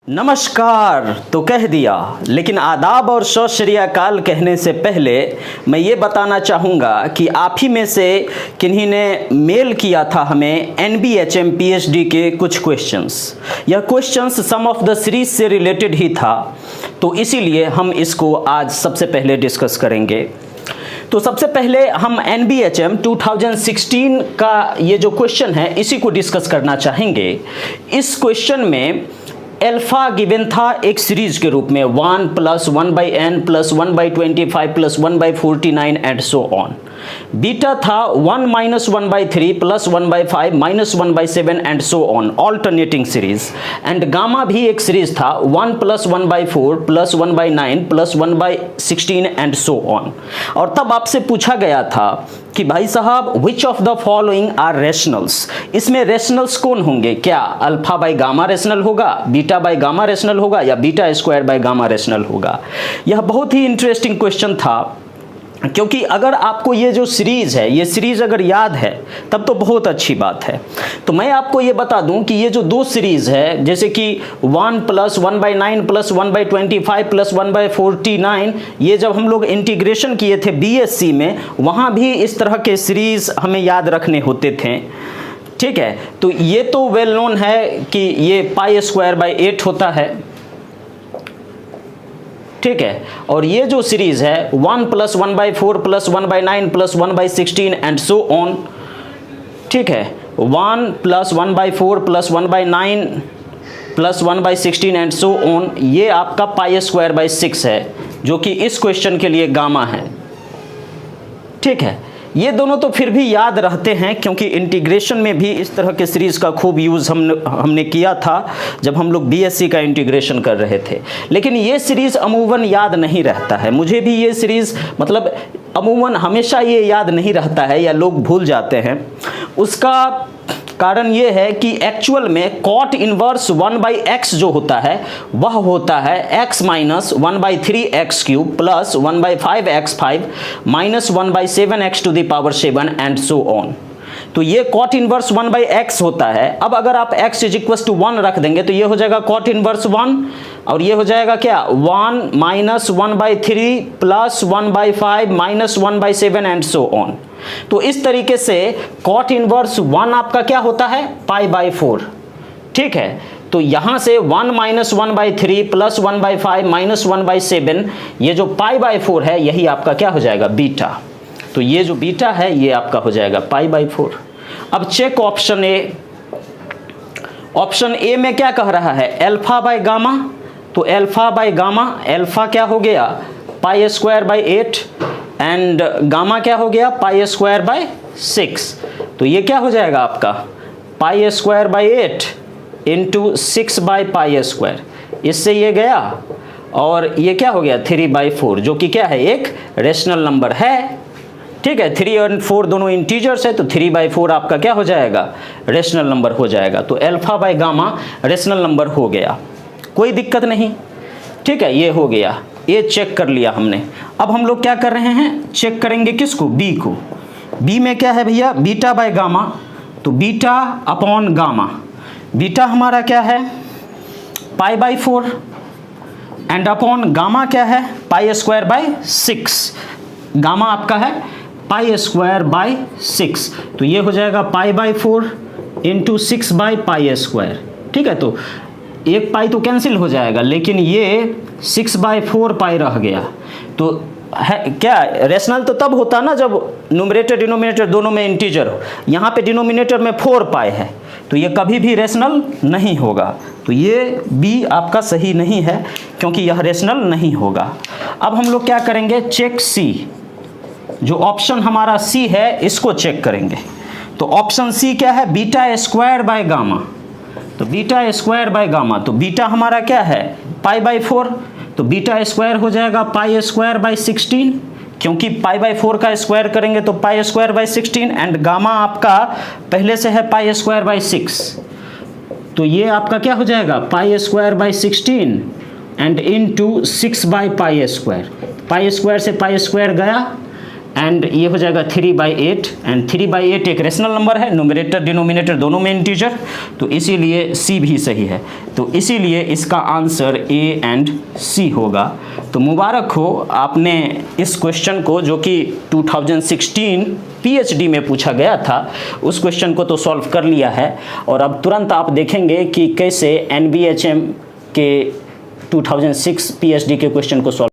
नमस्कार तो कह दिया, लेकिन आदाब और सत श्री अकाल कहने से पहले मैं ये बताना चाहूँगा कि आप ही में से किन्हीं ने मेल किया था हमें Nbhm PhD के कुछ क्वेश्चंस। यह questions some of the series से रिलेटेड ही था, तो इसीलिए हम इसको आज सबसे पहले डिस्कस करेंगे। तो सबसे पहले हम Nbhm 2016 का ये जो क्वेश्चन है इसी को डिस्कस करना चाहेंगे। इस क्वेश्चन में अल्फा गिवन था एक सीरीज के रूप में 1 + 1/n + 1/25 + 1/49 and so on. Beta था 1 - 1/3 + 1/5 - 1/7 and so on, alternating series. And gamma भी एक सीरीज था 1 + 1/4 + 1/9 + 1/16 एंड सो ऑन। और तब आपसे पूछा गया था कि भाई साहब which of the following are rationals, इसमें रेशनल्स कौन होंगे? क्या अल्फा बाई गामा रेशनल होगा, बीटा बाई गामा रेशनल होगा, या beta square by gamma rational होगा? यह बहुत ही इंटरेस्टिंग क्वेश्चन था, क्योंकि अगर आपको ये जो सीरीज है, ये सीरीज अगर याद है तब तो बहुत अच्छी बात है। तो मैं आपको ये बता दूं कि ये जो दो सीरीज है, जैसे कि 1 + 1/9 + 1/25 + 1/49, ये जब हम लोग इंटीग्रेशन किए थे B.sc में, वहाँ भी इस तरह के सीरीज हमें याद रखने होते थे। ठीक है, तो ये तो वेल नोन है कि ये π²/8 होता है। ठीक है, और ये जो सीरीज है 1 + 1/4 + 1/9 + 1/16 एंड सो ऑन। ठीक है, 1 + 1/4 + 1/9 + 1/16 एंड सो ऑन, ये आपका π²/6 है, जो कि इस क्वेश्चन के लिए गामा है। ठीक है, ये दोनों तो फिर भी याद रहते हैं, क्योंकि इंटीग्रेशन में भी इस तरह के सीरीज़ का खूब यूज़ हमने किया था जब हम लोग B.sc का इंटीग्रेशन कर रहे थे। लेकिन ये सीरीज़ अमूमन याद नहीं रहता है, मुझे भी ये सीरीज़ मतलब अमूमन हमेशा ये याद नहीं रहता है, या लोग भूल जाते हैं। उसका कारण ये है कि एक्चुअल में cot इनवर्स 1/x जो होता है वह होता है x - 1/3x³ + 1/5x5 - 1/7x⁻7 and so on. तो ये cot इनवर्स 1/x होता है। अब अगर आप x = 1 रख देंगे तो ये हो जाएगा cot इनवर्स 1, और ये हो जाएगा क्या 1 - 1/3 + 1/5 - 1/7 एंड सो ऑन। तो इस तरीके से cot इनवर्स 1 आपका क्या होता है π/4। ठीक है, तो यहां से 1 - 1/3 + 1/5 - 1/7, ये जो π/4 है यही आपका क्या हो जाएगा बीटा। तो ये जो बीटा है ये आपका हो जाएगा π/4। अब check option A. Option A में क्या कह रहा है अल्फा बाय गामा, तो अल्फा बाय गामा, अल्फा क्या हो गया π²/8 एंड गामा क्या हो गया π²/6। तो ये क्या हो जाएगा आपका π²/8 × 6/π²। इससे ये गया, और ये क्या हो गया 3/4, जो कि क्या है एक रेशनल नंबर है। ठीक है, 3 और 4 दोनों इंटीजर्स है, तो 3/4 आपका क्या हो जाएगा रेशनल नंबर हो जाएगा। तो alpha by gamma rational number हो गया, कोई दिक्कत नहीं। ठीक है, ये हो गया, ये चेक कर लिया हमने। अब हम लोग क्या कर रहे हैं, चेक करेंगे किसको, बी को। बी में क्या है भैया बीटा बाय गामा, तो बीटा अपॉन गामा। बीटा हमारा क्या है π/4 एंड अपॉन गामा क्या है π²/6। गामा आपका है π²/6, तो ये हो जाएगा π/4 × 6/π²। ठीक है, तो एक पाई तो कैंसिल हो जाएगा, लेकिन ये 6/4 पाई रह गया। तो है क्या रेशनल तो तब होता ना जब न्यूमरेटर डिनोमिनेटर दोनों में इंटीजर हो। यहाँ पे डिनोमिनेटर में 4 पाई है, तो ये कभी भी रेशनल नहीं होगा। तो ये बी आपका सही नहीं है, क्योंकि यह रेशनल नहीं होगा। अब हम लोग क्या करेंगे, चेक सी। जो ऑप्शन हमारा सी है इसको चेक करेंगे। तो ऑप्शन सी क्या है β² गामा, तो β² गामा, तो बीटा हमारा क्या है π/4, तो β² हो जाएगा π²/16, क्योंकि π/4 का स्क्वायर करेंगे तो π²/16, एंड गामा आपका पहले से है π²/6, तो ये आपका क्या हो जाएगा π²/16 एंड × 6/π²। π² से π² गया, एंड ये हो जाएगा 3/8 एंड 3/8 एक रेशनल नंबर है, न्यूमरेटर डिनोमिनेटर दोनों में इंटीजर, तो इसीलिए सी भी सही है। तो इसीलिए इसका आंसर ए एंड सी होगा। तो मुबारक हो, आपने इस क्वेश्चन को जो कि 2016 पीएचडी में पूछा गया था उस क्वेश्चन को तो सॉल्व कर लिया है। और अब तुरंत आप देखेंगे कि कैसे एनबीएचएम के 2006 पीएचडी के क्वेश्चन को सॉल्व